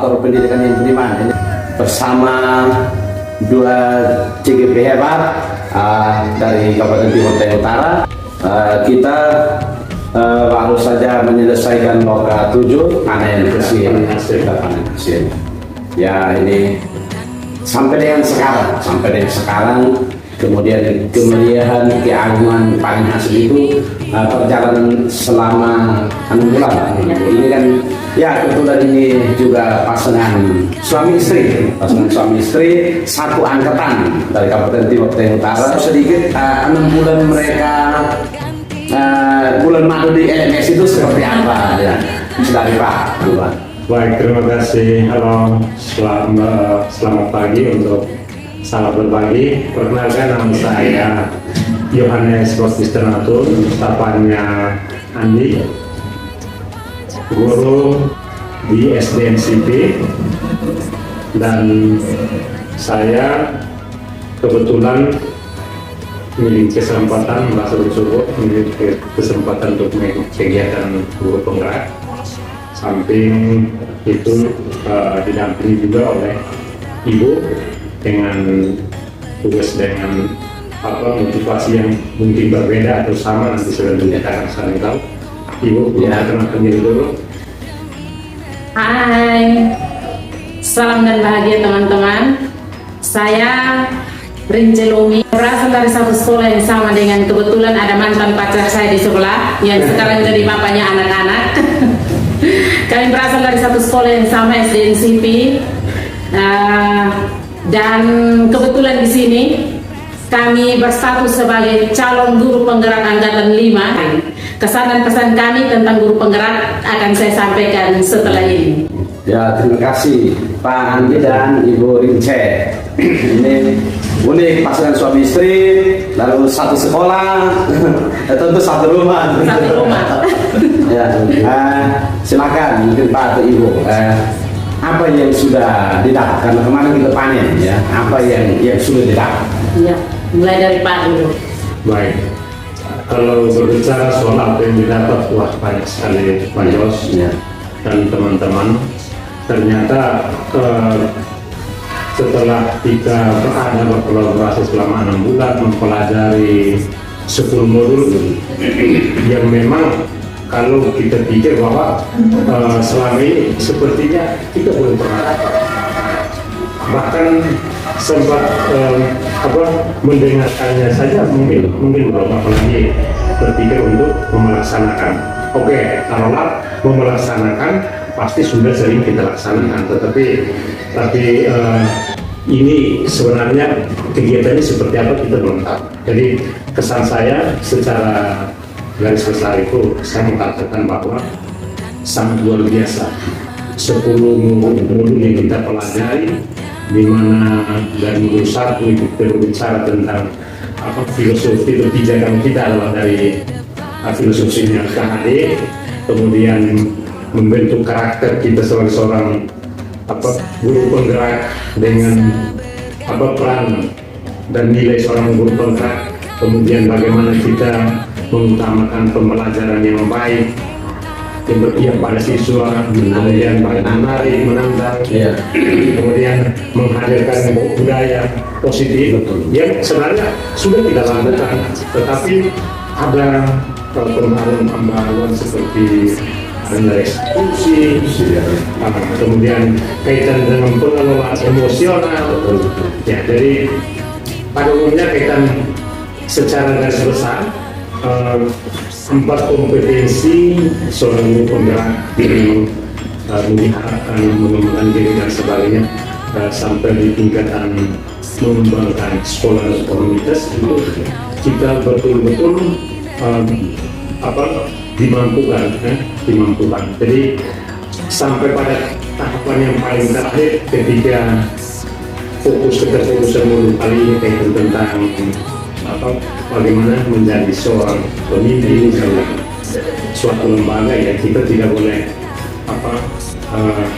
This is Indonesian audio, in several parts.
Koordinator Pendidikan yang Beriman ini bersama dua CGP hebat dari Kabupaten Timur Tengah Utara. Kita baru saja menyelesaikan loka 7 panen hasil ya, ini sampai dengan sekarang kemudian kemeriahan keagungan panen hasil itu berjalan selama 6 bulan. Ini kan ya kebetulan ini juga pasangan suami istri satu angkatan dari Kabupaten Timur Tengah Utara. Sedikit 6 bulan mereka bulan madu di LMS itu seperti apa ya, dari Pak. Baik, terima kasih. Halo, selamat pagi untuk salam berbagi. Perkenalkan, nama saya Yohanes Rostisternatur, sapanya Andi, guru di SDNCP, dan saya kebetulan memiliki kesempatan merasa bersyukur memiliki kesempatan untuk mengikuti kegiatan guru penggerak. Samping itu didampingi juga oleh Ibu dengan tugas dengan motivasi yang mungkin berbeda atau sama, nanti selanjutnya akan saling tahu. Ibu, ya, kenalkan diri dulu. Hai, salam dan bahagia teman-teman. Saya Rince Lumi, berasal dari satu sekolah yang sama dengan, kebetulan ada mantan pacar saya di sebelah yang sekarang jadi bapaknya anak-anak. Kami berasal dari satu sekolah yang sama, SDNCP, dan kebetulan di sini kami berstatus sebagai calon guru penggerak angkatan 5. Kesan dan pesan kami tentang guru penggerak akan saya sampaikan setelah ini. Ya, terima kasih Pak Andi dan Ibu Rince. Ini unik, pasangan suami istri, lalu satu sekolah, tentu satu rumah. Ya, silakan mungkin Pak atau Ibu, apa yang sudah didapat, karena kemarin kita panen ya, apa yang sudah didapat? Ya, mulai dari Pak dulu. Baik, kalau berbicara soal apa yang didapat, wah banyak sekali Pak Jos ya, dan teman-teman. Ternyata setelah kita ada berkolaborasi selama 6 bulan mempelajari 10 modul yang memang kalau kita pikir bahwa selama ini sepertinya kita belum pernah dapat, bahkan sempat mendengarkannya saja mungkin belum, apalagi berpikir untuk melaksanakan. Oke, taruhlah melaksanakan pasti sudah sering kita laksanakan, tapi ini sebenarnya kegiatannya seperti apa kita belum tahu. Jadi kesan saya secara garis besar itu saya mengatakan bahwa sangat luar biasa. 10 modul yang kita pelajari, di mana dari modul 1 itu berbicara tentang filosofi kebijakan kita adalah dari filosofinya KHD, kemudian membentuk karakter kita sebagai seorang guru penggerak dengan peran dan nilai seorang guru penggerak, kemudian bagaimana kita mengutamakan pembelajaran yang baik yang berpihak pada siswa, kemudian menarik, menantang, kemudian menghadirkan budaya positif yang sebenarnya sudah kita lakukan, tetapi ada pembaruan seperti ada eksekusi, kemudian kaitan dengan pengelolaan emosional. Ya, jadi pada umumnya kaitan secara garis besar 4 kompetensi seorang guru penggerak yang diharapkan mengembangkan diri dan sebagainya sampai di tingkatan mengembangkan sekolah dan komunitas itu kita betul-betul dimampukan. Jadi sampai pada tahapan yang paling terakhir ketika keterfokusan modul kali ini kaitan tentang bagaimana menjadi seorang pemimpin dalam suatu lembaga, ya kita tidak boleh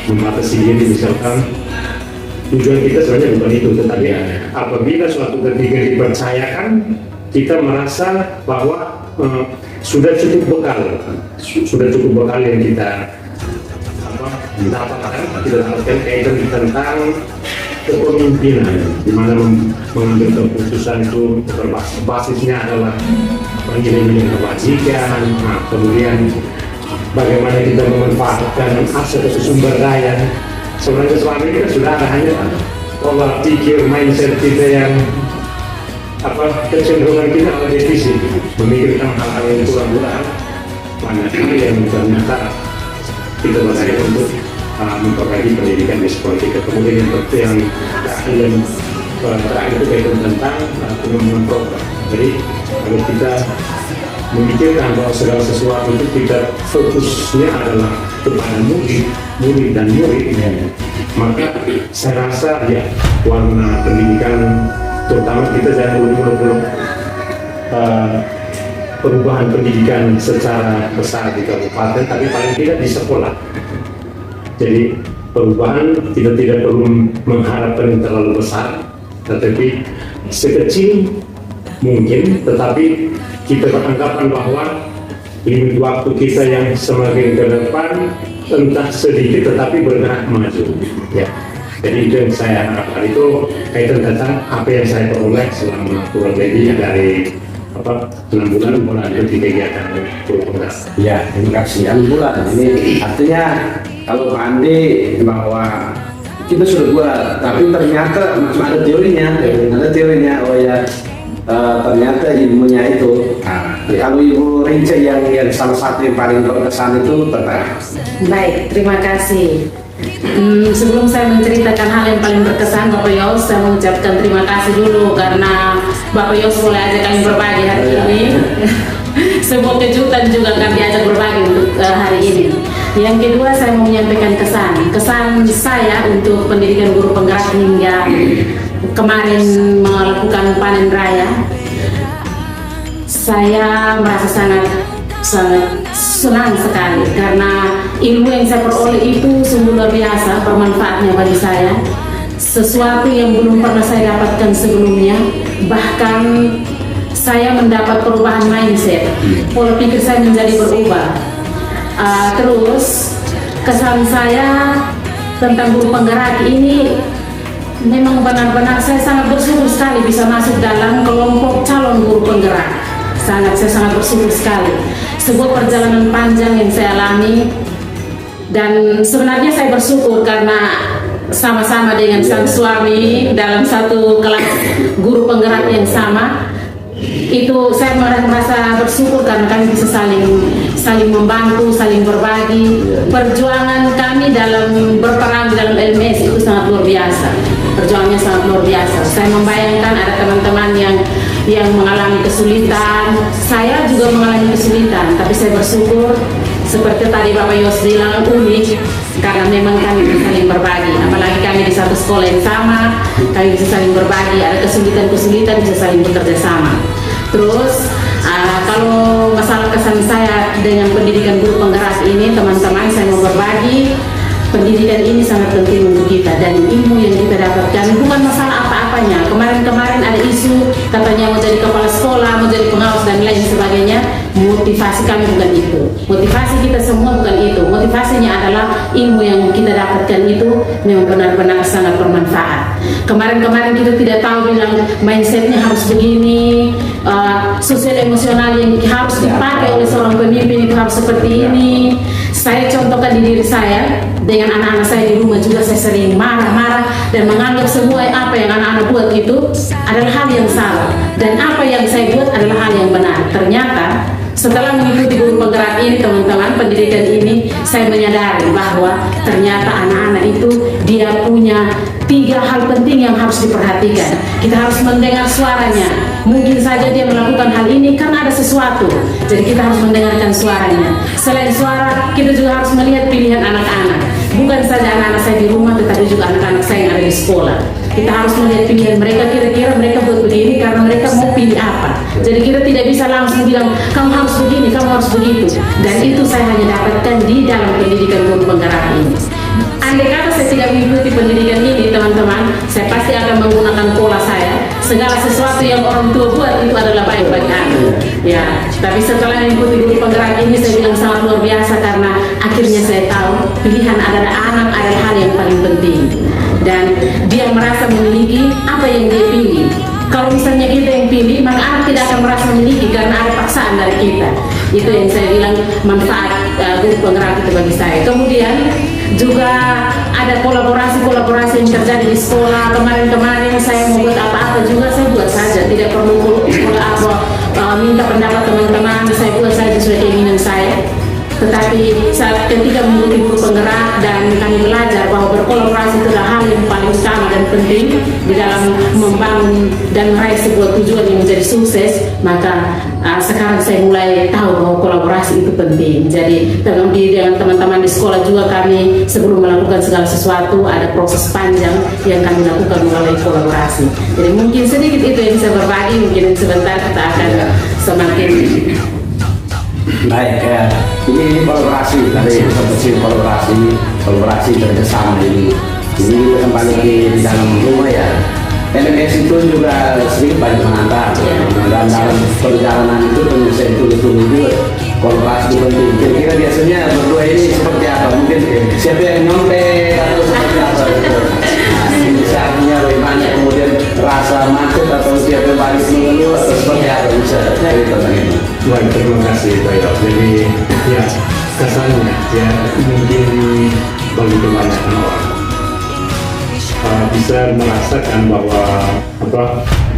membatasi diri. Misalkan tujuan kita sebenarnya bukan itu, tetapi apabila suatu ketika dipercayakan kita merasa bahwa sudah cukup bekal yang kita mendapatkan kita dapatkan kaitan tentang kepemimpinan, di mana mengambil keputusan itu basisnya adalah pengirim kebajikan, kemudian bagaimana kita memanfaatkan aset atau sumber daya. Sebenarnya selama ini kan sudah ada, hanya pola pikir mindset kita yang kecenderungan kita adalah defisit, memikirkan hal-hal yang kurang-kurang, banyak hal yang ternyata kita berani untuk memperbaiki pendidikan di sekolah kita. Kemudian yang terakhir itu kaitan tentang pengembangan program. Jadi kalau kita memikirkan bahwa segala sesuatu itu kita fokusnya adalah kepada murid dan murid, maka saya rasa ya warna pendidikan, terutama kita jangan muluk-muluk perubahan pendidikan secara besar di kabupaten, tapi paling tidak di sekolah. Jadi perubahan kita tidak perlu mengharapkan yang terlalu besar, tetapi sekecil mungkin, tetapi kita beranggapan bahwa limit waktu kita yang semakin ke depan entah sedikit tetapi bergerak maju. Ya. Jadi itu yang saya harapkan, itu kaitan tentang apa yang saya peroleh selama kurang lebih dari 6 bulan mengikuti kegiatan guru penggerak. Ya, terima kasih. 6 bulan. Ini artinya kalau Pak Andi bahwa kita sudah buat, tapi ternyata masih ada teorinya. Oh ya, ternyata ilmunya itu. Nah, kalau Ibu Rince yang salah satu yang paling berkesan itu tentang. Baik, terima kasih. Sebelum saya menceritakan hal yang paling berkesan Bapak Yos, saya mengucapkan terima kasih dulu karena Bapak Yos boleh ajak kami berbagi hari ini. Sebuah kejutan juga kami diajak berbagi untuk hari ini. Yang kedua, saya mau menyampaikan kesan saya untuk pendidikan guru penggerak hingga kemarin melakukan panen raya. Saya merasa sangat senang sekali karena ilmu yang saya peroleh itu sungguh luar biasa bermanfaatnya bagi saya, sesuatu yang belum pernah saya dapatkan sebelumnya. Bahkan saya mendapat perubahan mindset, pola pikir saya menjadi berubah. Terus kesan saya tentang guru penggerak ini, memang benar-benar saya sangat bersyukur sekali bisa masuk dalam kelompok calon guru penggerak. Saya sangat bersyukur sekali. Sebuah perjalanan panjang yang saya alami, dan sebenarnya saya bersyukur karena sama-sama dengan sang suami dalam satu kelas guru penggerak yang sama. Itu saya merasa bersyukur karena kami bisa saling membantu, saling berbagi. Perjuangan kami dalam berperan dalam LMS itu sangat luar biasa. Perjuangannya sangat luar biasa. Saya membayangkan ada teman-teman yang mengalami kesulitan. Saya juga mengalami kesulitan, tapi saya bersyukur seperti tadi Bapak Yos bilang, unik karena memang kami bisa saling berbagi. Apalagi kami di satu sekolah yang sama, kami bisa saling berbagi. Ada kesulitan-kesulitan bisa saling bekerja sama. Terus kalau masalah kesan saya dengan pendidikan guru penggerak ini, teman-teman, saya mau berbagi. Pendidikan ini sangat penting untuk kita, dan ilmu yang kita dapatkan bukan masalah apa-apanya. Kemarin ada isu katanya mau jadi kepala sekolah, mau jadi pengawas dan lain sebagainya. Motivasi kami bukan itu, motivasi kita semua bukan itu. Motivasinya adalah ilmu yang kita dapatkan itu memang benar-benar sangat bermanfaat. Kemarin kita tidak tahu bilang mindsetnya harus begini, sosial emosional yang harus dipakai oleh seorang pemimpin itu harus seperti ini. Saya contohkan di diri saya, dengan anak-anak saya di rumah juga saya sering marah-marah dan menganggap semua apa yang anak-anak buat itu adalah hal yang salah, dan apa yang saya buat adalah hal yang benar. Ternyata setelah mengikuti guru penggerak ini, teman-teman, pendidikan ini, saya menyadari bahwa ternyata anak-anak itu dia punya 3 hal penting yang harus diperhatikan. Kita harus mendengar suaranya. Mungkin saja dia melakukan hal ini karena ada sesuatu, jadi kita harus mendengarkan suaranya. Selain suara, kita juga harus melihat pilihan anak-anak. Bukan saja anak-anak saya di rumah, tetapi juga anak-anak saya yang ada di sekolah. Kita harus melihat pilihan mereka, kira-kira mereka buat begini karena mereka mau pilih apa. Jadi kita tidak bisa langsung bilang kamu harus begini, kamu harus begitu. Dan itu saya hanya dapatkan di dalam pendidikan guru penggerak ini. Andai kata saya tidak mengikuti pendidikan ini, teman-teman, saya pasti akan menggunakan pola saya. Segala sesuatu yang orang tua buat itu adalah baik bagi aku. Ya, tapi setelah mengikuti guru penggerak ini, saya bilang sangat luar biasa karena akhirnya saya tahu pilihan adalah anak adalah hal yang paling penting, dan dia merasa memiliki apa yang dia pilih. Kalau misalnya kita yang pilih, maka anak tidak akan merasa memiliki karena ada paksaan dari kita. Itu yang saya bilang manfaat guru penggerak itu bagi saya. Kemudian juga ada kolaborasi-kolaborasi yang terjadi di sekolah. Kemarin-kemarin saya mau buat apa-apa juga saya buat saja, tidak perlu minta pendapat teman-teman, saya buat saja sesuai keinginan saya. Tetapi saat ketika mengikuti guru penggerak dan kami belajar bahwa berkolaborasi itu adalah hal yang paling utama dan penting di dalam membangun dan meraih sebuah tujuan yang menjadi sukses, maka sekarang saya mulai tahu bahwa kolaborasi itu penting. Jadi dengan teman-teman di sekolah juga kami sebelum melakukan segala sesuatu ada proses panjang yang kami lakukan melalui kolaborasi. Jadi mungkin sedikit itu yang saya berbagi, mungkin sebentar kita akan semakin baik ya. Ini kolaborasi tadi seperti kolaborasi kerjasama ini kita kembali di dalam rumah ya. NMS itu juga sedikit banyak mengantar dan dalam perjalanan itu tentu saya itu juga kolaborasi penting. Kira-kira biasanya berdua ini seperti apa? Mungkin siapa yang nyontek atau seperti apa? Misalnya bagaimana, kemudian rasa macet atau siapa balik mengeluh atau seperti apa, bisa dari pertanyaan. Baik, terima kasih Pak Yos. Jadi ya kesannya ya mungkin bagi kebanyakan orang bisa merasakan bahwa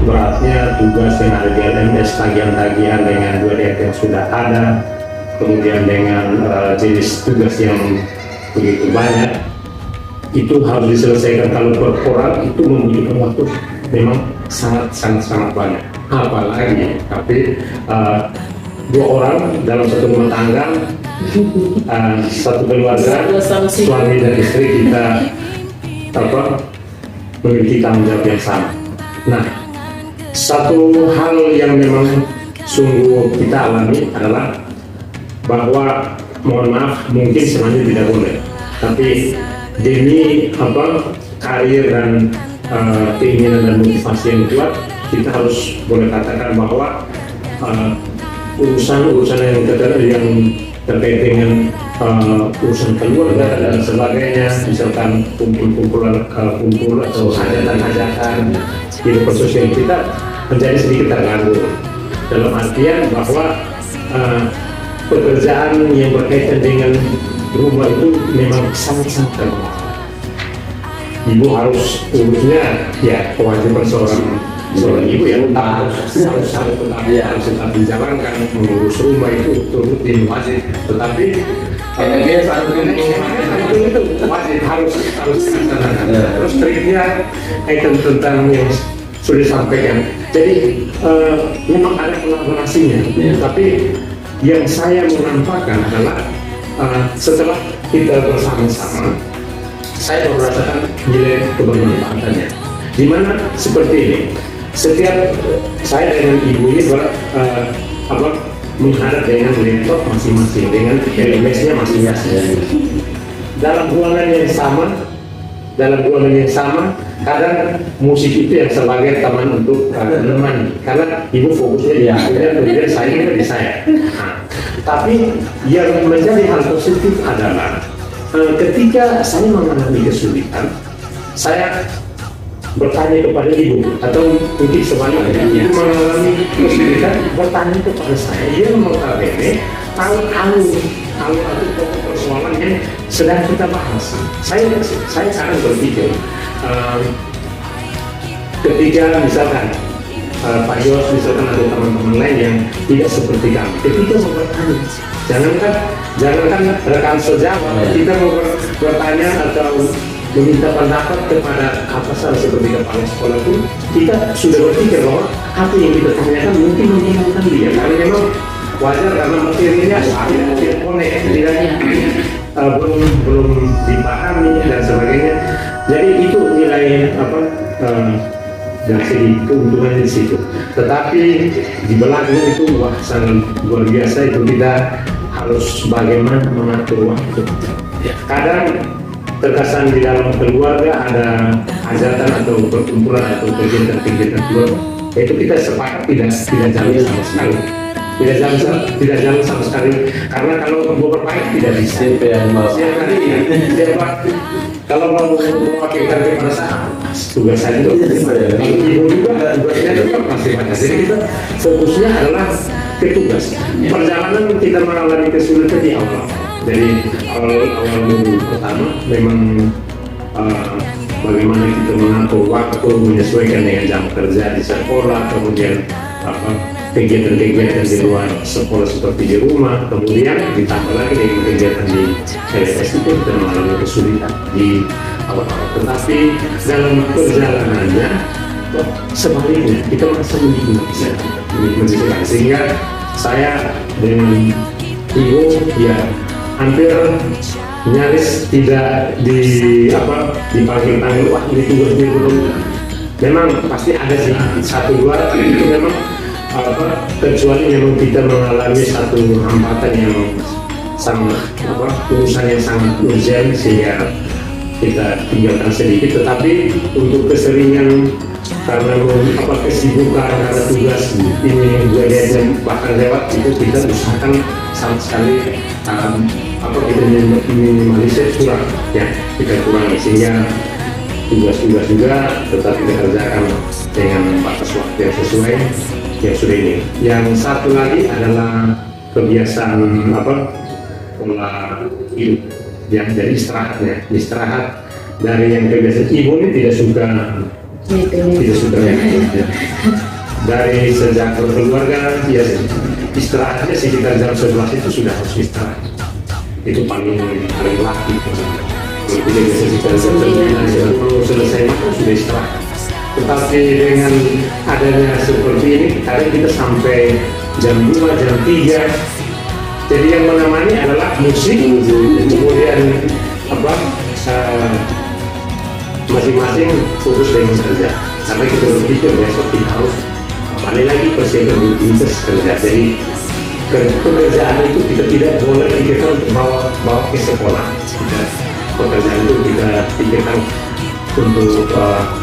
beratnya tugas yang ada di LMS, tagihan-tagihan dengan dua yang sudah ada, kemudian dengan jenis tugas yang begitu banyak, itu harus diselesaikan. Kalau per orang itu membutuhkan waktu memang sangat banyak. Apalagi tapi dua orang dalam satu rumah tangga, satu keluarga, suami dan istri, kita memiliki tanggung jawab yang sama. Nah, satu hal yang memang sungguh kita alami adalah bahwa mohon maaf mungkin semuanya tidak boleh, tapi demi karir dan keinginan dan motivasi yang kuat, kita harus boleh katakan bahwa urusan yang terkait dengan urusan keluarga dan sebagainya, misalkan kumpul atau hajatan hidup sosial kita menjadi sedikit terganggu, dalam artian bahwa pekerjaan yang berkaitan dengan rumah itu memang sangat terbatas. Ibu harus urusnya ya kewajiban seorang ibu yang harus tetap dijalankan, mengurus rumah itu rutin wajib, tetapi itu wajib harus dilaksanakan. Terus triknya tentang yang sudah disampaikan. Jadi memang ada kolaborasinya, tapi yang saya mau nampakkan adalah setelah kita bersama-sama, saya merasakan nilai kebermanfaatannya. Di mana seperti ini, setiap saya dengan ibu ini menghadap dengan laptop masing-masing, dengan LMS-nya masing-masing. Dalam ruangan yang sama, kadang musik itu yang sebagai teman untuk menemani, karena ibu fokusnya di ibunya, kemudian saya di saya. Tapi yang menjadi hal positif adalah ketika saya mengalami kesulitan, saya bertanya kepada ibu, atau mungkin sebaliknya, ibu mengalami kesulitan bertanya kepada saya. Dia notabene tahu persoalan yang sedang kita bahas. Saya akan berpikir ketika misalkan Pak Yos, misalkan ada teman-teman lain yang tidak seperti kami, ketika mau bertanya, jangankan rekan sejawat, kita mau bertanya atau meminta pendapat kepada atasan seperti kepala sekolah pun, kita sudah berpikir bahwa apa yang kita tanyakan mungkin menyenangkan dia, karena memang wajar karena materinya tidak connect, belum dipahami dan sebagainya. Jadi itu nilai dari segi keuntungan di situ. Tetapi di belakangnya itu sangat luar biasa, itu kita harus bagaimana mengatur waktu. Kadang terkesan di dalam keluarga ada hajatan atau perkumpulan atau kegiatan keluarga, itu kita sepakat tidak jalan sama sekali. tidak jalan sama sekali, karena kalau beberapa hari tidak bisa. Siapa yang mau? Siapa kalau mau pakai kartu pada saat tugas saya itu, ibu juga tugasnya juga pasti banyak. Jadi kita fokusnya adalah ke tugas. Perjalanan kita mengalami kesulitan di awal. Jadi awal minggu pertama memang bagaimana kita mengatur waktu menyesuaikan dengan jam kerja di sekolah, kemudian kegiatan-kegiatan di luar sekolah seperti di rumah, kemudian ditambah lagi dengan kegiatan di LS itu kita mengalami kesulitan di awal-awal. Tetapi dalam perjalanannya sebaliknya kita merasa menikmati sekali, sehingga saya dengan Ibu ya hampir nyaris tidak dipanggil wah ini tugas dia belum. Memang pasti ada sih satu dua itu memang kecuali memang kita mengalami satu hambatan yang sangat urusan yang sangat urgent sehingga kita tinggalkan sedikit, tetapi untuk keseringan karena kesibukan karena tugas ini yang bahkan lewat itu kita usahakan sama sekali kita minimalisir kurang ya, kita kurangi sehingga tugas-tugas juga tetap kita kerjakan dengan batas waktu yang sesuai yang sudah ini. Yang satu lagi adalah kebiasaan pola hidup yang dari istirahat dari yang kebiasaan ibu ini tidak suka ya. Dari sejak berkeluarga ya istirahatnya sekitar jam 11 itu sudah harus istirahat, itu paling laki. Kalau tidak bisa sekitar jam 9 kalau selesai itu sudah istirahat. Tetapi dengan adanya seperti ini kadang kita sampai jam 2, jam 3. Jadi yang menemani adalah musik, kemudian masing-masing fokus dengan kerja. Karena kita berpikir besok kita harus balik lagi persiapan rutinitas kerja. Jadi pekerjaan itu kita tidak boleh pikirkan untuk bawa ke sekolah. Pekerjaan itu kita pikirkan untuk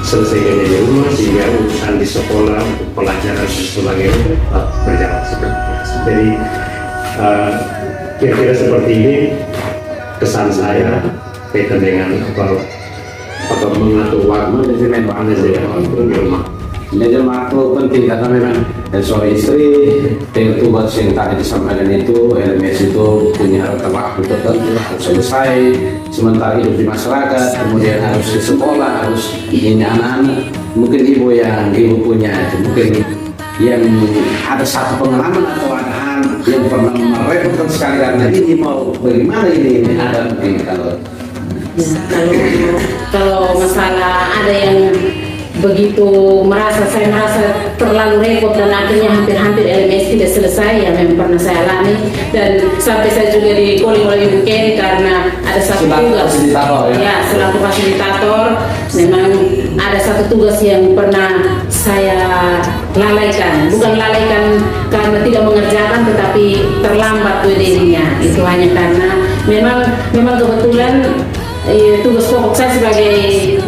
selesaikan di rumah sehingga urusan di sekolah, pelajaran dan sebagainya berjalan seperti biasa. Jadi kira-kira seperti ini kesan saya kaitan dengan mengatur waktu dan waktu di rumah. Manajemen waktu penting karena memang suami istri dengan tugas yang tadi disampaikan itu LMS itu punya waktu tertentu harus selesai, sementara hidup di masyarakat, kemudian harus di sekolah, harus ini anak-anak. Mungkin ibu punya mungkin yang ada satu pengalaman atau ada anak yang pernah merepotkan sekali karena ini mau bagaimana ini ada mungkin kalau masalah ada yang begitu saya merasa terlalu repot dan akhirnya hampir LMS tidak selesai yang memang pernah saya alami, dan sampai saya juga di-calling oleh Ibu Ken karena ada satu tugas selaku fasilitator memang ada satu tugas yang pernah saya lalaikan, bukan lalaikan karena tidak mengerjakan tetapi terlambat dirinya, itu hanya karena memang kebetulan tugas pokok saya sebagai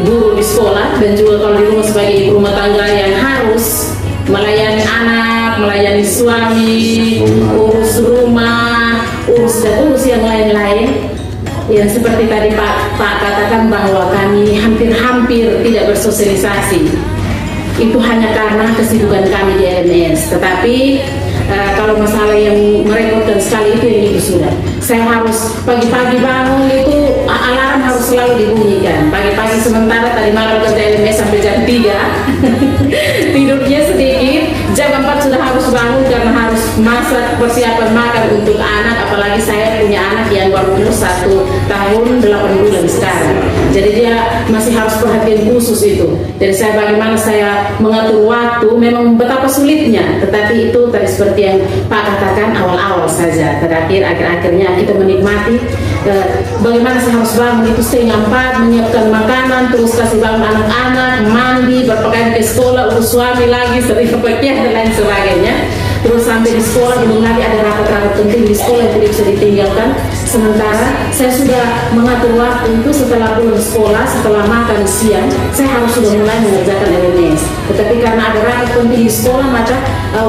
guru di sekolah dan juga kalau di rumah sebagai ibu rumah tangga yang harus melayani anak, melayani suami, urus rumah, urus yang lain-lain. Yang seperti tadi Pak katakan bahwa kami hampir tidak bersosialisasi. Itu hanya karena kesibukan kami di LMS. Tetapi kalau masalah yang merepotkan sekali itu yang itu sudah. Saya harus pagi-pagi bangun itu alarm harus selalu dibunyikan. Pagi-pagi sementara tadi malam kerja LMS sampai jam 3 tidurnya sedikit, jam 4 sudah harus bangun karena harus masak persiapan makan untuk anak, apalagi saya punya anak yang baru umur 1 tahun 8 bulan sekarang. Jadi dia masih harus perhatian khusus itu. Jadi bagaimana saya mengatur waktu memang betapa sulitnya, tetapi itu tadi seperti yang Pak katakan awal-awal saja, terakhir akhir-akhirnya kita menikmati bagaimana saya harus bangun itu 3:30 menyiapkan makanan, terus kasih bangun anak-anak, mandi, berpakaian ke sekolah, urus suami lagi, sering kepekian dan lain sebagainya. terus sampai di sekolah belum lagi ada rapat-rapat penting di sekolah yang tidak bisa ditinggalkan. Sementara saya sudah mengatur waktu itu setelah pulang sekolah, setelah makan siang, saya harus sudah mulai mengerjakan LMS. Tetapi karena ada rapat penting di sekolah, maka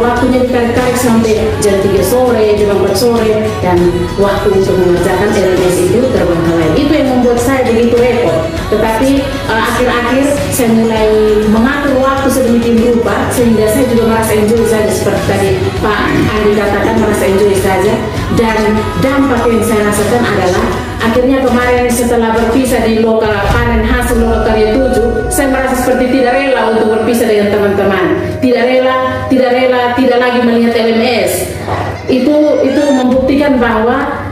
waktunya ditarik-tarik sampai jam 3 sore, jam 4 sore, dan waktu untuk mengerjakan LMS itu terbengkalai. Itu yang membuat saya begitu repot. Tetapi akhir-akhir saya mulai mengatur waktu sedemikian rupa sehingga saya juga merasa enjoy saja, seperti tadi Pak Andi katakan, merasa enjoy saja. Dan dampak yang saya rasakan adalah akhirnya kemarin setelah berpisah di lokal panen hasil lokal karya 7, saya merasa seperti tidak rela untuk berpisah dengan teman-teman, tidak lagi melihat LMS. Itu membuktikan bahwa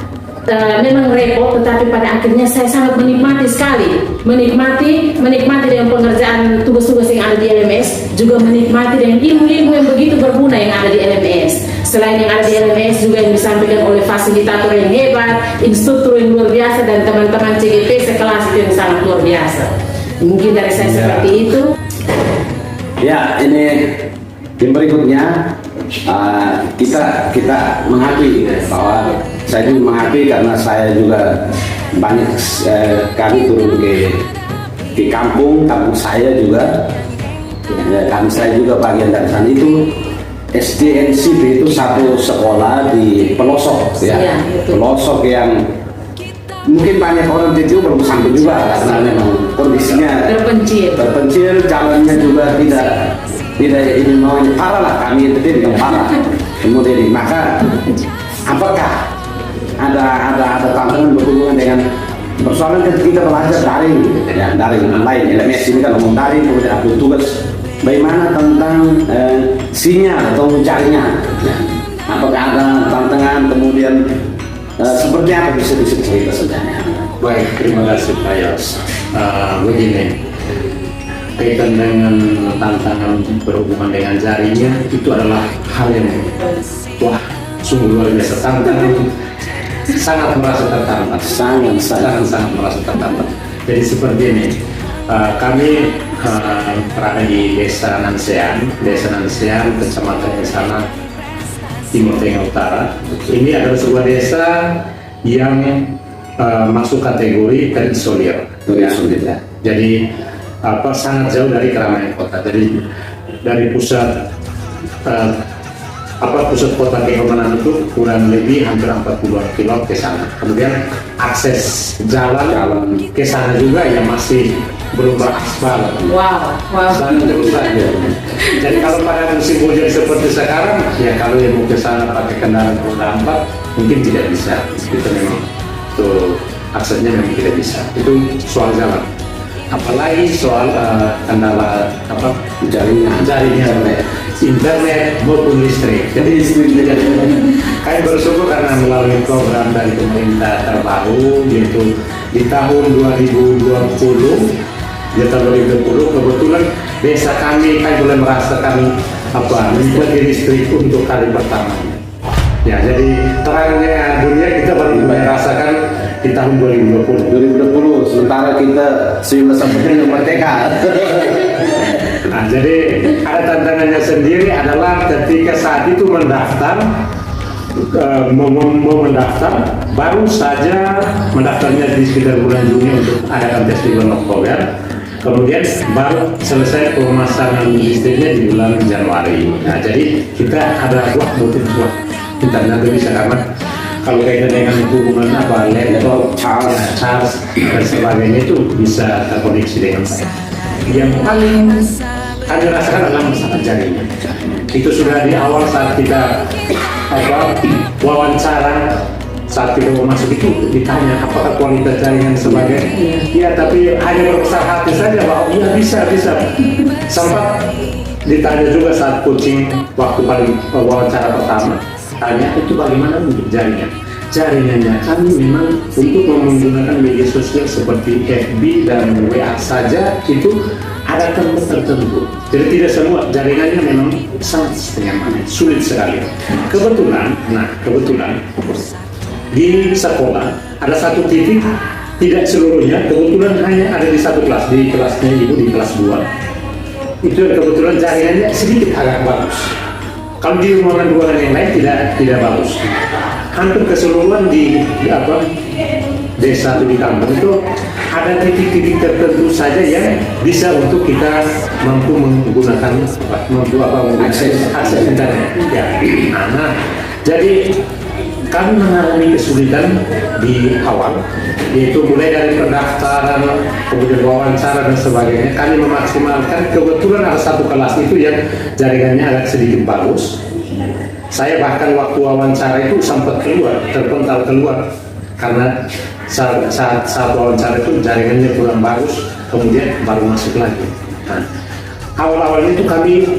memang repot, tetapi pada akhirnya saya sangat menikmati sekali, menikmati dengan pengerjaan tugas-tugas yang ada di LMS, juga menikmati dengan ilmu-ilmu yang begitu berguna yang ada di LMS. Selain yang ada di LMS juga yang disampaikan oleh fasilitator yang hebat, instruktur yang luar biasa, dan teman-teman CGP sekelas itu yang sangat luar biasa. Mungkin dari saya seperti itu. Ya, ini yang berikutnya kita mengakui bahwa saya juga mengakui karena saya juga banyak kali turun ke kampung saya juga, kami saya juga bagian dari sana. Itu SDNCP itu satu sekolah di pelosok ya, pelosok yang mungkin banyak orang itu belum sampai juga karena memang kondisinya terpencil, jalannya juga tidak ini mau parah lah, kami itu yang parah. Kemudian maka apakah ada tantangan berhubungan dengan persoalan ketika belajar daring, ya daring online, LMS ini kan ngomong daring, kemudian ada tugas bagaimana tentang sinyal atau jaringan, ya. Apakah ada tantangan, kemudian seperti apa bisa cerita sebenarnya? Baik, terima kasih Pak Yos. Begini, kaitan dengan tantangan berhubungan dengan jaringan itu adalah hal yang sungguh luar biasa, tantangan sangat merasa tertantang, sangat merasa tertantang. Jadi seperti ini, kami berada di Desa Nansean, Kecamatan Sana, Timur Tengah Utara. Ini adalah sebuah desa yang masuk kategori terisolir. Jadi sangat jauh dari keramaian kota. Jadi dari pusat pusat kota keamanan itu kurang lebih hampir 40 km ke sana. Kemudian akses jalan ke sana juga yang masih belum beraspal. Wow. Dan terus saja. Jadi kalau pada musim hujan seperti sekarang, ya kalau yang mau ke sana pakai kendaraan roda 4 mungkin tidak bisa. Itu memang tuh aksesnya memang tidak bisa. Itu soal jalan. Apalagi soal kendala jaringan internet maupun listrik. Jadi kami bersyukur karena melalui program dari pemerintah terbaru, yaitu di tahun 2020 kebetulan desa kami boleh merasakan menikmati listrik untuk kali pertama. Ya, jadi terangnya dunia kita baru merasakan di tahun 2020, sementara kita 1945 merdeka. Nah, jadi ada tantangannya sendiri adalah ketika saat itu mendaftar, mau mendaftar, baru saja mendaftarnya di sekitar bulan Juni untuk adakan tes di bulan Oktober. Kemudian baru selesai pemasangan listriknya di bulan Januari. Nah, jadi kita ada internet bisa, karena kalau kaitan dengan hubungan laptop, charge dan sebagainya itu bisa terkoneksi dengan baik. Yang paling kami rasakan adalah masalah jaringan. Itu sudah di awal saat kita wawancara, saat kita mau masuk itu ditanya apakah kualitas jaringan sebagai ya, tapi hanya berbesar hati saja bahwa ya bisa. Sempat ditanya juga saat coaching waktu paling wawancara pertama, tanya itu bagaimana untuk jaringannya kami memang untuk menggunakan media sosial seperti FB dan WA saja itu ada tempat tertentu. Jadi tidak semua jaringannya memang sangat sulit sekali. Kebetulan di sekolah ada satu titik, tidak seluruhnya, kebetulan hanya ada di satu kelas, di kelasnya ibu di kelas 2. Itu kebetulan jaringannya sedikit agak bagus. Kalau di ruangan-ruangan yang lain tidak bagus. Hampir keseluruhan di desa atau di kampung itu ada titik-titik tertentu saja yang bisa untuk kita mampu menggunakan akses internet. Ya. Nah, jadi kami mengalami kesulitan di awal, yaitu mulai dari pendaftaran, kemudian wawancara dan sebagainya. Kami memaksimalkan, kebetulan ada satu kelas itu yang jaringannya agak sedikit bagus. Saya bahkan waktu wawancara itu sempat terpental keluar karena saat wawancara itu jaringannya kurang bagus, kemudian baru masuk lagi. Nah, awal-awalnya itu kami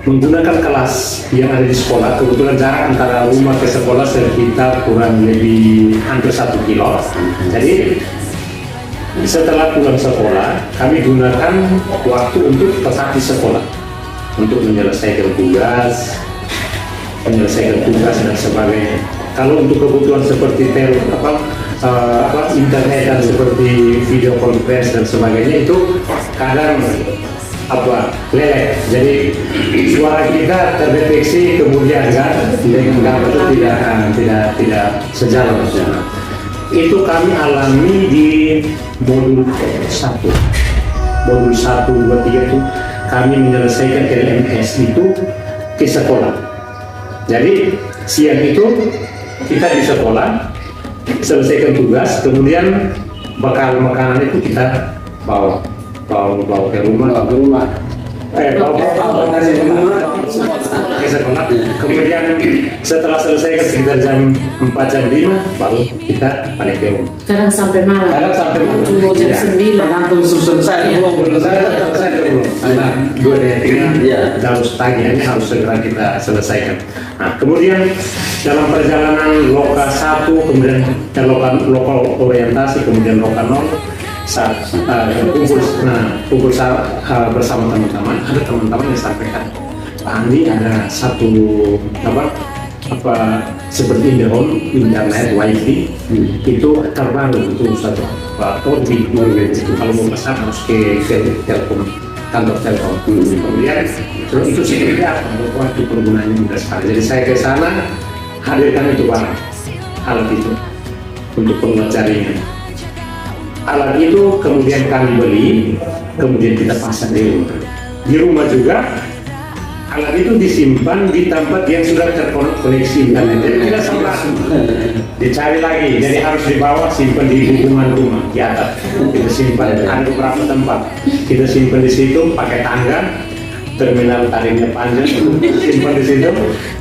menggunakan kelas yang ada di sekolah. Kebetulan jarak antara rumah ke sekolah sekitar kurang lebih hampir 1 kilo. Jadi setelah pulang sekolah, kami gunakan waktu untuk tetap di sekolah untuk menyelesaikan tugas dan sebagainya. Kalau untuk kebutuhan seperti internet dan seperti video conference dan sebagainya itu kadang leleh. Jadi suara kita terdeteksi kemudian dengan itu tidak sejalan. Itu kami alami di modul 1. Modul 1, 2, 3 itu kami menyelesaikan LMS itu di sekolah. Jadi siang itu kita di sekolah selesaikan tugas, kemudian bekal makanan itu kita bawa ke rumah. Ke sekolah. Kemudian setelah selesai sekitar jam 4 jam 5 baru kita balik ke rumah. Kadang sampai malam. Jam 9. Tergantung selesai belum selesai belum. Karena 2 hari harus tagihannya harus segera kita selesaikan. Nah, kemudian dalam perjalanan loka 1, kemudian lokal orientasi, kemudian loka 0, saat kumpul bersama teman-teman, ada teman-teman yang sampaikan, Pak Andi ada satu seperti IndiHome internet wifi itu terbaru itu satu Orbi itu kalau mau pesan harus ke Telkom, kantor Telkom. Kemudian itu seperti apa waktu penggunaannya mudah sekali. Jadi saya ke sana hadirkan itu barang alat itu untuk penguat jaringan. Alat itu kemudian kami beli, kemudian kita pasang di rumah. Di rumah juga alat itu disimpan di tempat yang sudah terkoneksi internet. Jadi tidak sempat dicari lagi. Jadi harus dibawa, simpan di hubungan rumah di atas. Kita simpan ada beberapa tempat. Kita simpan di situ pakai tangga. Terminal tariknya panjang, simpan di situ.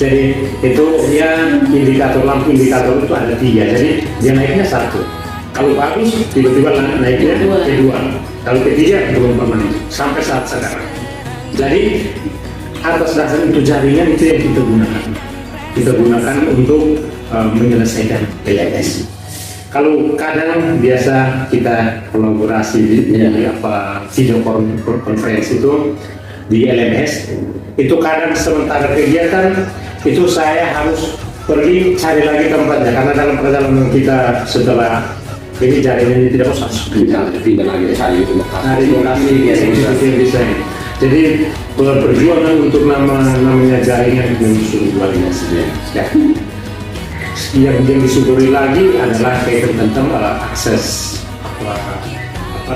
Jadi itu ya lampu indikator itu ada 3. Jadi dia naiknya 1. Kalau bagus, tiba-tiba naiknya kedua. Kalau ketiga, belum pernah sampai saat sekarang. Jadi atas dasar itu jaringan itu yang kita gunakan. Kita gunakan untuk menyelesaikan PLS. Kalau kadang biasa kita kolaborasi di video conference itu di LMS, itu kadang sementara kegiatan itu saya harus pergi cari lagi tempatnya karena dalam perjalanan kita setelah ini jaringannya tidak usah pindah lagi cari lokasi yang bisa. Jadi perjuangan untuk namanya jaringan yang luar biasa. Ya. Yang disyukuri lagi adalah tentang akses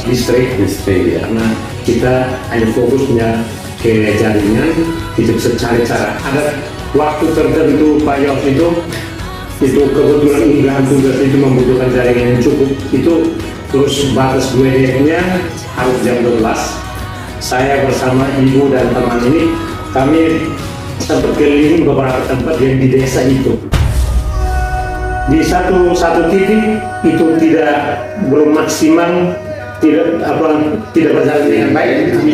listrik ya. Karena kita hanya fokusnya ke jaringan, tidak bisa cari cara. Ada waktu tertentu Pak Yos itu kebetulan unggahan tugas itu membutuhkan jaringan yang cukup, itu terus batas WDF-nya harus jam 12. Saya bersama ibu dan teman ini kami sempat keliling beberapa tempat yang di desa itu. Di satu titik itu belum maksimal, tidak berjalan dengan baik, kami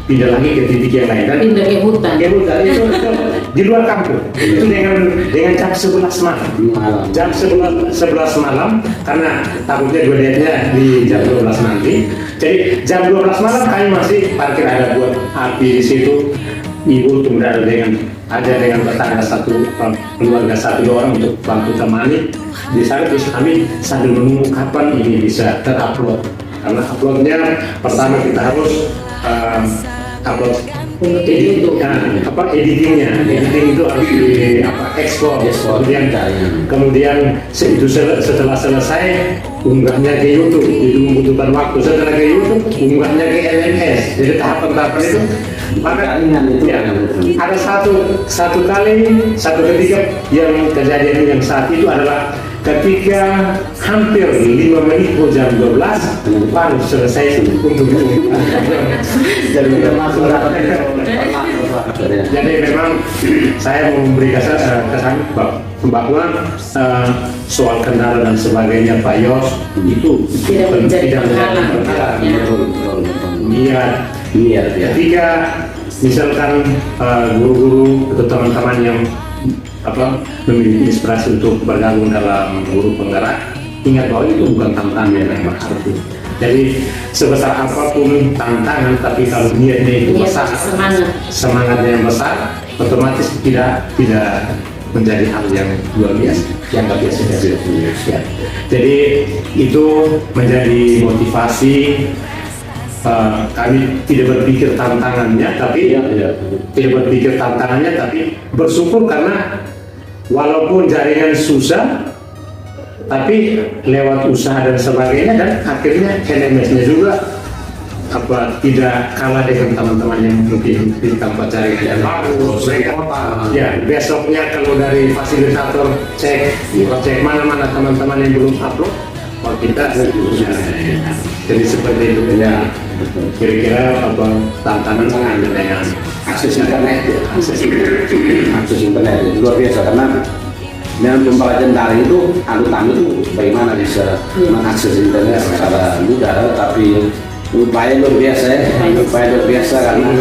pindah lagi ke titik yang lain kan? Pindah ke hutan. Itu di luar kampung. Itu dengan jam 11 malam. Jam 11 malam karena takutnya WDF-nya di jam 12 nanti. Jadi jam 12 malam kami masih parkir, ada buat api di situ. Ibu tunggu dengan tetangga keluarga 1-2 orang untuk bantu temani. Di sana terus kami sambil menunggu kapan ini bisa terupload. Karena uploadnya pertama kita harus upload editing itu harus di ekspor, kemudian setelah selesai unggahnya ke YouTube, itu membutuhkan waktu. Setelah ke YouTube unggahnya ke LMS, jadi tahapan-tahapan itu. Maka ada satu ketika yang kejadian yang saat itu adalah ketika hampir 5 menit jam 12 baru selesai untuk jadi memang saya mau memberi kesan bahwa soal kendala dan sebagainya Pak Yos itu tidak menjadi penghalang. Iya, ketika misalkan guru-guru atau teman-teman yang memiliki inspirasi untuk bergabung dalam guru penggerak, ingat bahwa itu bukan tantangan yang berarti. Jadi sebesar apapun tantangan, tapi kalau niatnya itu besar, semangatnya yang besar, otomatis tidak menjadi hal yang luar biasa, yang nggak biasa. Ya. Jadi itu menjadi motivasi. Kami tidak berpikir tantangannya, tapi bersyukur karena walaupun jaringan susah, tapi lewat usaha dan sebagainya, dan akhirnya LMS-nya juga tidak kalah dengan teman-teman yang mungkin di tempat jaringan yang bagus. Ya, besoknya kalau dari fasilitator cek mana-mana teman-teman yang belum upload, kita jadi seperti itu ya. Kira-kira tantangan dengan akses internet itu luar biasa, karena dengan pembelajaran daring itu utama itu bagaimana bisa mengakses internet secara mudah, tapi upaya luar biasa karena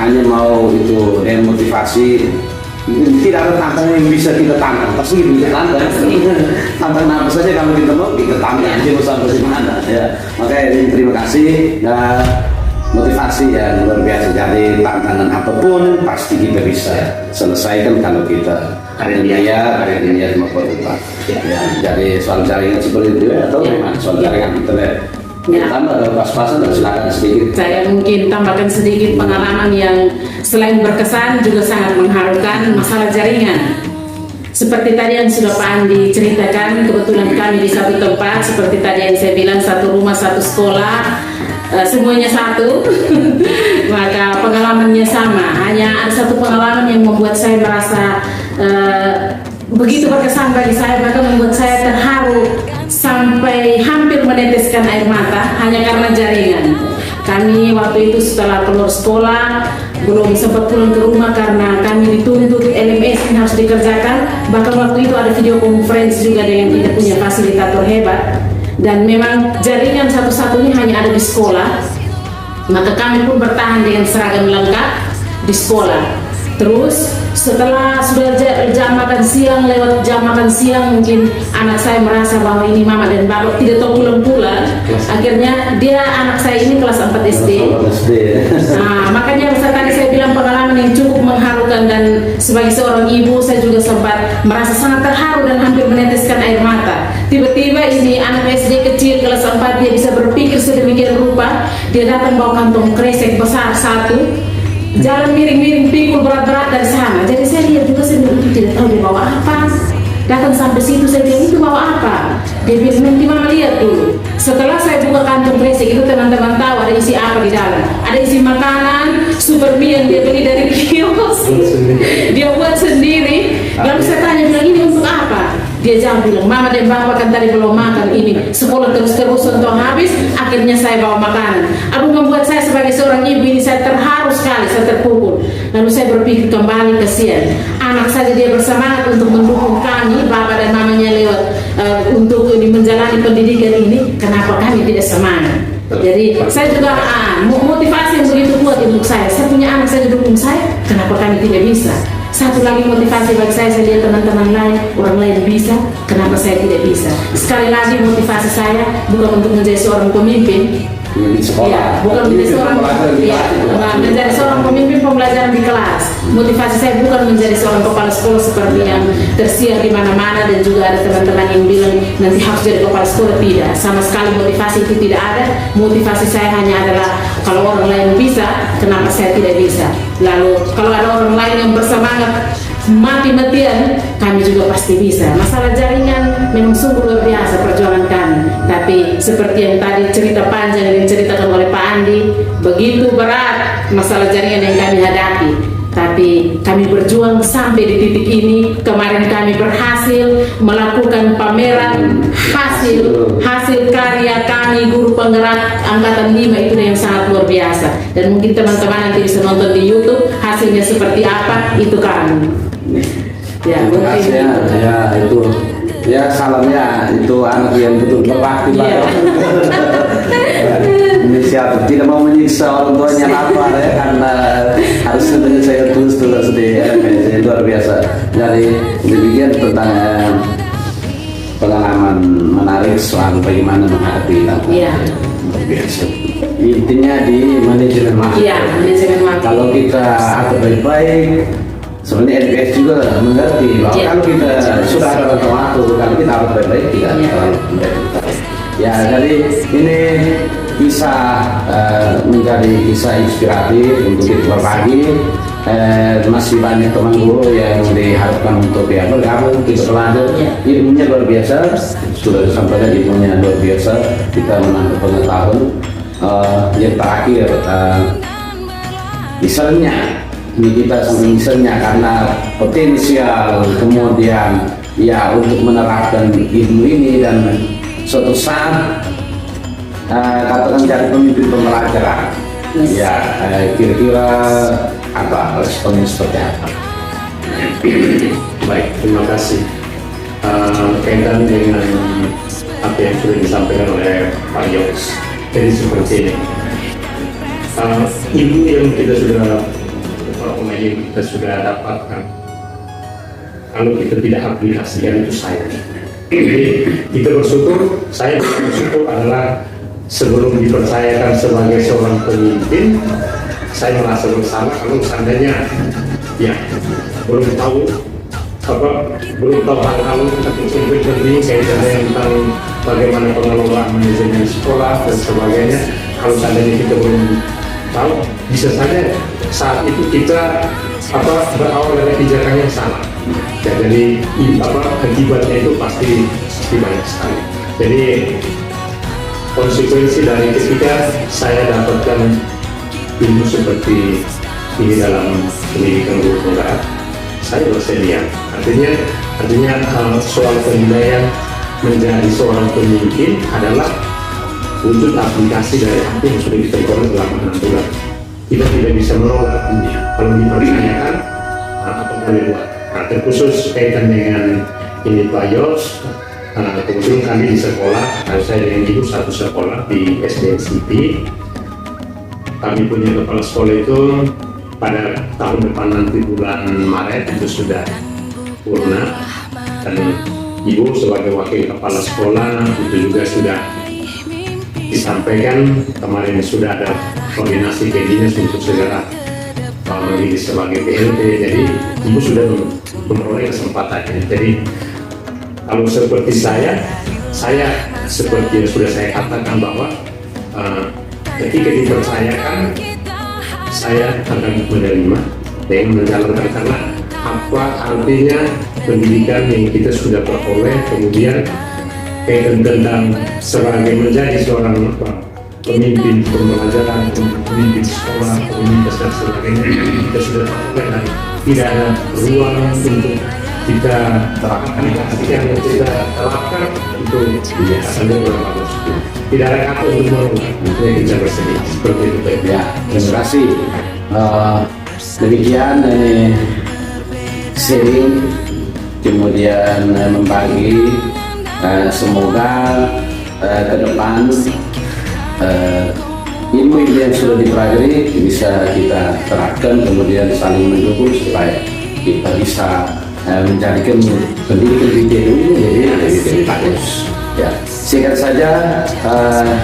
hanya mau itu dengan motivasi. Tidak ada tantangan yang bisa kita tantang, pasti bisa tantangan apa saja kalau kita mau kita tantang aja sampai di mana ya. Makanya terima kasih dan motivasi ya luar biasa. Jadi tantangan apapun pasti kita bisa selesaikan kalau kita ada niat maupun upah. Jadi soal jaringan seperti itu atau soal jaringan internet. Tambah pas-pasan dan silakan sedikit. Saya mungkin tambahkan sedikit pengalaman yang selain berkesan juga sangat mengharukan, masalah jaringan. Seperti tadi yang sudah Pak Andi ceritakan, kebetulan kami di satu tempat, seperti tadi yang saya bilang, satu rumah, satu sekolah, semuanya satu. Maka pengalamannya sama. Hanya ada satu pengalaman yang membuat saya merasa begitu berkesan bagi saya, maka membuat saya terharu sampai hampir meneteskan air mata hanya karena jaringan. Kami waktu itu setelah keluar sekolah belum sempat pulang ke rumah karena kami dituntut LMS yang harus dikerjakan. Bahkan waktu itu ada video conference juga dengan kita punya fasilitator hebat, dan memang jaringan satu-satunya hanya ada di sekolah. Maka kami pun bertahan dengan seragam lengkap di sekolah. Terus setelah sudah jam makan siang, lewat jam makan siang mungkin anak saya merasa bahwa ini mama dan bapak tidak tahu pulang-pulang. Akhirnya anak saya ini kelas 4 SD. Nah, makanya tadi saya bilang pengalaman yang cukup mengharukan, dan sebagai seorang ibu saya juga sempat merasa sangat terharu dan hampir meneteskan air mata. Tiba-tiba ini anak SD kecil kelas 4, dia bisa berpikir sedemikian rupa. Dia datang bawa kantong kresek besar satu, jalan miring-miring, pikul berat-berat dari sana. Jadi saya lihat juga, saya tidak tahu dia bawa apa. Datang sampai situ saya bilang, itu bawa apa? Dia bilang, nanti mama lihat dulu. Setelah saya buka kantong kresek itu, teman-teman tahu ada isi apa di dalam. Ada isi makanan super mie yang dia beli dari kios. Dia buat sendiri. Lalu saya tanya, bilang, ini untuk apa? Dia jawab bilang, mama dan bapak kan tadi belum makan ini, sekolah terus-terus untuk habis, akhirnya saya bawa makanan. Aduh, membuat saya sebagai seorang ibu ini saya terharu sekali, saya terpukul. Lalu saya berpikir kembali, kasihan anak saja dia bersemangat untuk mendukung kami, bapak dan mamanya lewat untuk menjalani pendidikan ini, kenapa kami tidak semangat? Jadi saya juga motivasi yang begitu kuat untuk saya punya anak, saya dukung saya, kenapa kami tidak bisa? Satu lagi motivasi bagi saya lihat teman-teman lain, orang lain bisa, kenapa saya tidak bisa? Sekali lagi motivasi saya bukan untuk menjadi seorang pemimpin, ya, bukan menjadi seorang pemimpin pembelajaran di kelas. Motivasi saya bukan menjadi seorang kepala sekolah seperti yang tersiar di mana-mana, dan juga ada teman-teman yang bilang nanti harus jadi kepala sekolah. Tidak, sama sekali motivasi itu tidak ada. Motivasi saya hanya adalah kalau orang lain bisa, kenapa saya tidak bisa? Lalu kalau ada orang lain yang bersemangat mati-matian, kami juga pasti bisa. Masalah jaringan memang sungguh luar biasa perjuangan kami. Tapi seperti yang tadi cerita panjang yang diceritakan oleh Pak Andi, begitu berat masalah jaringan yang kami hadapi. Tapi kami berjuang sampai di titik ini. Kemarin kami berhasil melakukan pameran hasil karya kami guru penggerak angkatan 5 itu yang sangat luar biasa. Dan mungkin teman-teman nanti bisa nonton di YouTube hasilnya seperti apa, itu kami. Ya, terima kasih ya itu ya salamnya itu anak yang betul berbakti banget. Inisiatif tidak mau menyiksa orang tuanya lapar ya, karena harus dengan saya terus sedih ya, luar biasa. Jadi demikian tentang pengalaman menarik soal bagaimana menghadapi tantangan. Iya. Luar biasa. Intinya di manajemen waktu. Iya, manajemen waktu. Kalau kita atur baik-baik, sebenarnya NPS juga mengerti bahwa kalau kita sudah ada rentang waktu, kalau kita atur baik-baik tidak terlalu merepotkan. Ya, jadi ini bisa menjadi kisah inspiratif untuk kita berbagi. Masih banyak teman guru yang diharapkan untuk ya bergabung kita belajar. Ilmunya luar biasa, sudah disampaikan ilmunya luar biasa. Kita menambah pengetahuan. Yang terakhir, misalnya ini kita sampai misalnya karena potensial kemudian ya untuk menerapkan ilmu ini dan suatu saat katakan jadi pemimpin pembelajaran ya kira-kira apa responnya seperti apa? Baik, terima kasih. Kaitan dengan apa yang sudah disampaikan oleh Pak Yoks, jadi seperti ini. Ilmu yang kita sudah dapatkan, kalau kita tidak aplikasikan itu sayang. Jadi kita bersyukur, saya bersyukur adalah sebelum dipercayakan sebagai seorang pemimpin, saya merasa bersalah kalau seandainya ya belum tahu hal-hal penting kaitan tentang bagaimana pengelolaan manajemen sekolah dan sebagainya. Kalau seandainya kita belum tahu, bisa saja saat itu kita berawal dari pijakan yang salah. Ya, jadi akibatnya itu pasti banyak sekali. Jadi konsekuensi dari ketika saya dapatkan ilmu seperti ini dalam pendidikan guru penggerak, saya bersedia. Artinya soal penilaian menjadi seorang pemimpin adalah wujud aplikasi dari apa yang sudah kita peroleh dalam 6 bulan. Kita tidak bisa menolak kalau dipertanyakan apa boleh buat. Terkhusus kaitan dengan ini Pak Yos, kebetulan kami di sekolah, saya dengan ibu satu sekolah di SDNCP. Kami punya kepala sekolah itu pada tahun depan nanti bulan Maret itu sudah purna, dan ibu sebagai wakil kepala sekolah itu juga sudah disampaikan kemarin sudah ada koordinasi ke dinas untuk segera memilih sebagai PLT. Jadi ibu sudah memperoleh kesempatannya. Jadi kalau seperti saya seperti yang sudah saya katakan bahwa ketika dipercayakan saya akan menerima dan menjalankan, karena apa artinya pendidikan yang kita sudah peroleh, kemudian tentang sebagai menjadi seorang pemimpin pembelajaran, pemimpin sekolah, pemimpin dan sebagainya, kita sudah peroleh dan tidak ada ruang untuk kita terapkan yang kita terapkan itu asalnya berbagus. Tidak ada kata untuk menolak, kita bersedia seperti itu. Ya, terima kasih. Demikian sharing kemudian membagi. Semoga ke depan ilmu yang sudah dipelajari bisa kita terapkan, kemudian saling mendukung supaya kita bisa menjadikan pendidikan di ini jadi lebih bagus. Ya, singkat saja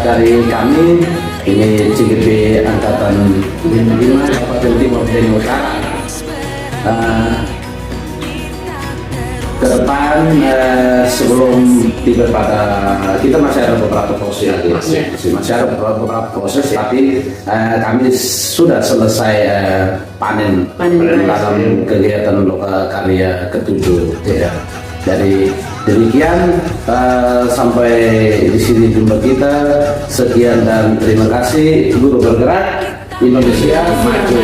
dari kami ini CGP Angkatan 55 Kabupaten Timur Tengah Utara. ke depan sebelum tiba pada kita masih ada beberapa proses masih ada beberapa proses, tapi kami sudah selesai panen dalam kegiatan karya ketujuh ya. Jadi demikian sampai di sini jumpa kita. Sekian dan terima kasih. Guru bergerak, Indonesia maju.